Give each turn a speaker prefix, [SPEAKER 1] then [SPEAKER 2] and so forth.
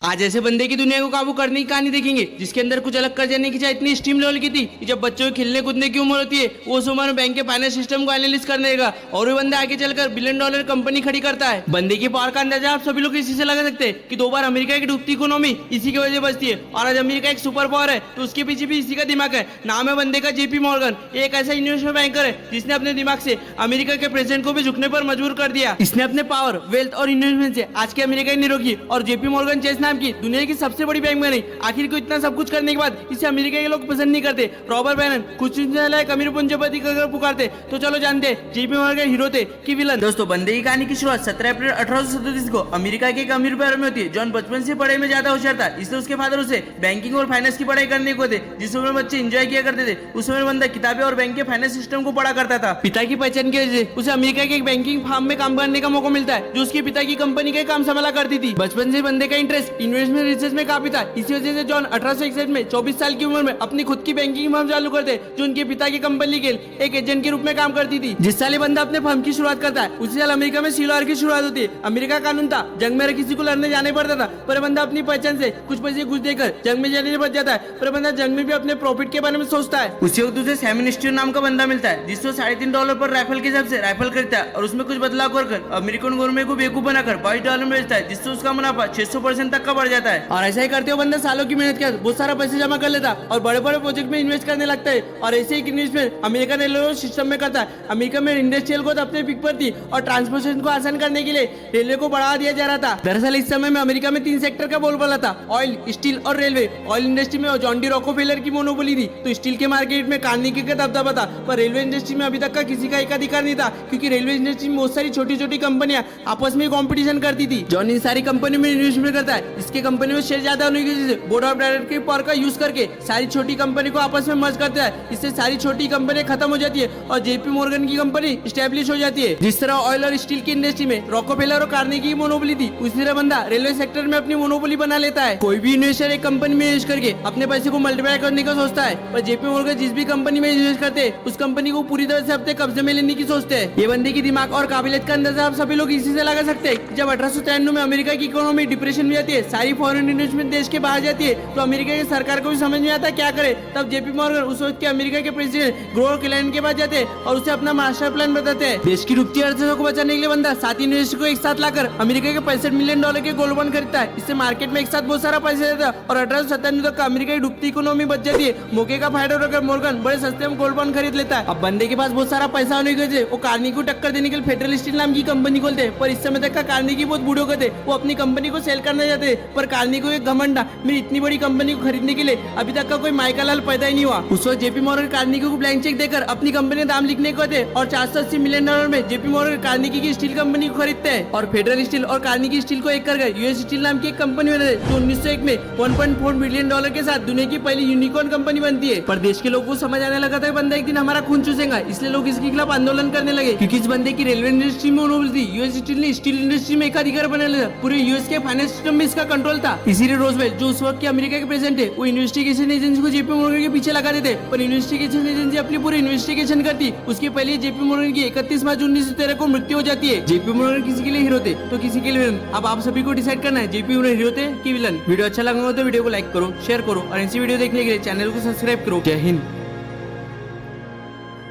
[SPEAKER 1] आज ऐसे बंदे की दुनिया को काबू करने की कहानी देखेंगे जिसके अंदर कुछ अलग कर जाने की चाहे इतनी स्टीम लेवल की थी कि जब बच्चों को खेलने कूदने की उम्र होती है वो उस उम्र में बैंक के फाइनेंस सिस्टम को एनालिसिस करने का और वो बंदा आगे चलकर बिलियन डॉलर कंपनी खड़ी करता है। बंदे की पावर का अंदाजा आप सभी लोग इसी से लगा सकते हैं कि 2 बार अमेरिका की डूबती इकोनॉमी इसी की वजह बचती है और आज अमेरिका एक सुपर पावर है तो उसके पीछे भी इसी का दिमाग है। नाम है बंदे का जेपी मॉर्गन। एक ऐसा इन्वेस्टमेंट बैंकर है जिसने अपने दिमाग से अमेरिका के प्रेसिडेंट को भी झुकने पर मजबूर कर दिया। इसने अपने पावर वेल्थ और इन्वेस्टमेंट से आज के अमेरिका की नहीं रोकी और जेपी मॉर्गन चेस नाम की दुनिया की सबसे बड़ी बैंक बनी। आखिर को इतना सब कुछ करने के बाद इसे अमेरिका के लोग पसंद नहीं करते। रॉबर्ट बैनन कुछ अमीर पूंजीपति पुकारते। तो चलो जानते हैं जेपी मॉर्गन हीरो थे कि विलन। दोस्तों बंदे की कहानी की शुरुआत 17 अप्रैल 1837 को अमेरिका के एक अमीर परिवार में होती है। जॉन बचपन से पढ़ाई में ज्यादा होशियार था इसलिए उसके फादर उसे बैंकिंग और फाइनेंस की पढ़ाई करने को थे। जिस उम्र बच्चे एंजॉय किया करते थे उस उम्र बंदा किताबें और बैंक के फाइनेंस सिस्टम को पढ़ा करता था। पिता की पहचान की वजह से उसे अमेरिका के एक बैंकिंग फार्म में काम करने का मौका मिलता है जो उसके पिता की कंपनी के काम संभाला करती थी। बचपन से बंदे का इंटरेस्ट इन्वेस्टमेंट रिसर्च में काफी था। इसी वजह से जॉन 1861 में 24 साल की उम्र में अपनी खुद की बैंकिंग फर्म चालू करते जो उनके पिता की कंपनी के एक एजेंट के रूप में काम करती थी। जिस साल बंदा अपने फर्म की शुरुआत करता है उसी साल अमेरिका में सिविल वॉर की शुरुआत होती है। अमेरिका कानून था जंग में किसी को लड़ने जाने पड़ता था पर बंदा अपनी पहचान से कुछ पैसे घुस देकर जंग में जाने से बच जाता है पर बंदा जंग में भी अपने प्रॉफिट के बारे में सोचता है। उसी वक्त उसे सैमन स्टील नाम का बंदा मिलता है जिसको $3.5 पर राइफल के हिसाब से राइफल खरीदता है और उसमें कुछ बदलाव कर अमेरिकन गवर्नमेंट को बेवकूफ बनाकर $22 में बेचता है जिससे उसका मुनाफा 600% तक का बढ़ जाता है। और ऐसा ही करते हुए बंदा सालों की मेहनत कर बहुत सारा पैसे जमा कर लेता और बड़े बड़े प्रोजेक्ट में इन्वेस्ट करने लगता है। और ऐसे ही इन्वेस्टमेंट अमेरिकन रेलवे सिस्टम में करता है। अमेरिका में इंडस्ट्रियल ग्रोथ अपने पिक पर थी और ट्रांसपोर्टेशन को आसान करने के लिए रेलवे को बढ़ावा दिया जा रहा था। दरअसल इस समय में अमेरिका में 3 सेक्टर का बोलबाला था, ऑयल, स्टील और रेलवे। ऑयल इंडस्ट्री में जॉन डी रॉकफेलर की मोनोपोली थी तो स्टील के मार्केट में कार्नेगी का दबदबा था पर रेलवे इंडस्ट्री में अभी तक का किसी का एकाधिकार नहीं था क्योंकि रेलवे इंडस्ट्री में बहुत सारी छोटी छोटी कंपनियां आपस में कंपटीशन करती थी। जॉन इन सारी कंपनी में इन्वेस्टमेंट करता है। इसके कंपनी में शेयर ज्यादा होने की वजह से बोर्ड ऑफ डायरेक्टर के पावर का यूज करके सारी छोटी कंपनी को आपस में मर्ज करता है। इससे सारी छोटी कंपनी खत्म हो जाती है और जेपी मॉर्गन की कंपनी स्टैब्लिश हो जाती है। जिस तरह ऑयल और स्टील की इंडस्ट्री में रॉकफेलर और कार्नेगी की मोनोपोली थी उसी तरह बंदा रेलवे सेक्टर में अपनी मोनोपोली बना लेता है। कोई भी इन्वेस्टर एक कंपनी में इन्वेस्ट करके अपने पैसे को मल्टीप्लाई करने का सोचता है पर जेपी मॉर्गन जिस भी कंपनी में इन्वेस्ट करते हैं उस कंपनी को पूरी तरह से अपने कब्जे में लेने की सोचते हैं। ये बंदे की दिमाग और काबिलियत का अंदाजा आप सभी लोग इसी से लगा सकते हैं। जब 1893 में अमेरिका की इकोनॉमी डिप्रेशन में जाती है, सारी फॉरेन इन्वेस्टमेंट देश के बाहर जाती है तो अमेरिका की सरकार को भी समझ में आता है क्या करे। तब जेपी मॉर्गन उस वक्त के अमेरिका के प्रेसिडेंट ग्रोवर क्लाइनेट के पास जाते हैं और उसे अपना मास्टर प्लान बताते हैं। देश की डूबती अर्थव्यवस्था को बचाने के लिए बंदा 7 इन्वेस्टर को एक साथ लाकर अमेरिका के $65 मिलियन के गोल्ड बॉन्ड खरीदता है। इससे मार्केट में एक साथ बहुत सारा पैसा देता है और 1897 तक अमेरिका की डूबती इकोनॉमी बच जाती है। मौके का फायदा उठाकर मॉर्गन बड़े सस्ते में गोल्ड बॉन्ड खरीद लेता है। अब बंदे के पास बहुत सारा पैसा होने की वजह से वो कार्नेगी को टक्कर देने के लिए फेडरल स्टील नाम की कंपनी खोलते हैं पर इस समय तक का कार्नेगी बहुत बूढ़े हो गए थे। वो अपनी कंपनी को सेल करना चाहते हैं पर कार्नेगी को एक घमंड था मेरी इतनी बड़ी कंपनी को खरीदने के लिए अभी तक का कोई माइका लाल पैदा ही नहीं हुआ। उस वक्त जेपी मॉर्गन कार्नेगी को ब्लैंक चेक देकर अपनी कंपनी का दाम लिखने को थे और $480 मिलियन में जेपी मॉर्गन कार्नेगी की स्टील कंपनी को खरीदते हैं और फेडरल स्टील और कार्नेगी स्टील को एक कर यूएस स्टील नाम की एक कंपनी बनाते जो 1901 में $1.4 बिलियन के साथ दुनिया की पहली यूनिकॉर्न कंपनी बनती है। पर देश के लोगों को समझ आने लगा था बंदा एक दिन हमारा खून चूसेगा इसलिए लोग इसके खिलाफ आंदोलन करने लगे क्योंकि इस बंदे की रेलवे इंडस्ट्री में मोनोपोली थी। यूएस स्टील ने स्टील इंडस्ट्री में एकाधिकार बना लिया। पूरे यूएस के फाइनेंस सिस्टम में इसका कंट्रोल था। इसीलिए रोजवेल्ट जो उस वक्त के अमेरिका के प्रेसिडेंट है वो इन्वेस्टिगेशन एजेंसी को जेपी मॉर्गन के पीछे लगा देते पर इन्वेस्टिगेशन एजेंसी अपनी पूरी इन्वेस्टिगेशन करती। उसके पहले जेपी मॉर्गन की 31 मार्च 1913 को मृत्यु हो जाती है। जेपी मॉर्गन किसी के लिए हीरो थे तो किसी के लिए विलन। अब आप सभी को डिसाइड करना है जेपी मॉर्गन हीरो थे कि विलन। वीडियो अच्छा लगा हो तो वीडियो को लाइक करो, शेयर करो और ऐसी वीडियो देखने के लिए चैनल को सब्सक्राइब करो। जय हिंद।